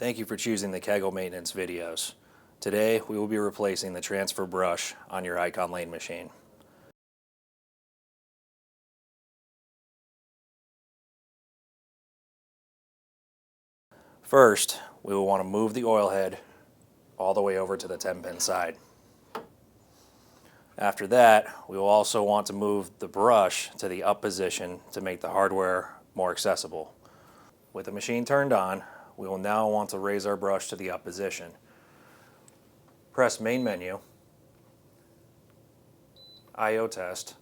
Thank you for choosing the Kegel maintenance videos. Today we will be replacing the transfer brush on your IKON Lane machine. First, we will want to move the oil head all the way over to the 10-pin side. After that, we will also want to move the brush to the up position to make the hardware more accessible. With the machine turned on, we will now want to raise our brush to the up position. Press Main Menu, I/O Test,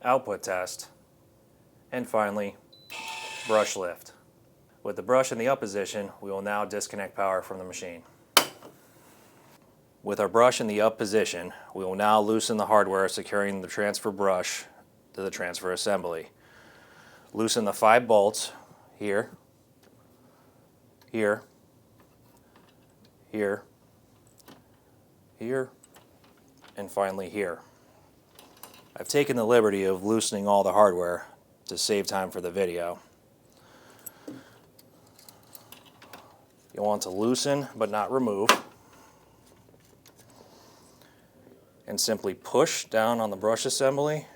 Output Test, and finally, Brush Lift. With the brush in the up position, we will now disconnect power from the machine. With our brush in the up position, we will now loosen the hardware securing the transfer brush to the transfer assembly. Loosen the 5 bolts here, here, here, here, and finally here. I've taken the liberty of loosening all the hardware to save time for the video. You'll want to loosen but not remove, and simply push down on the brush assembly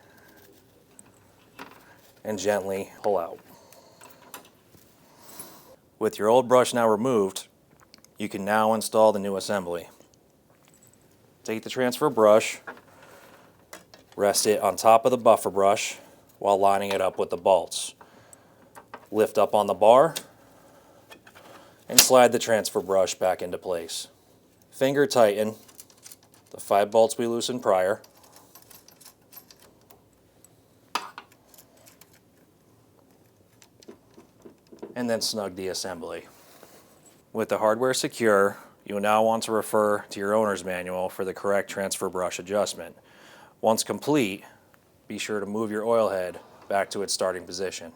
and gently pull out. With your old brush now removed, you can now install the new assembly. Take the transfer brush, rest it on top of the buffer brush while lining it up with the bolts. Lift up on the bar and slide the transfer brush back into place. Finger tighten the 5 bolts we loosened prior. And then snug the assembly. With the hardware secure, you will now want to refer to your owner's manual for the correct transfer brush adjustment. Once complete, be sure to move your oil head back to its starting position.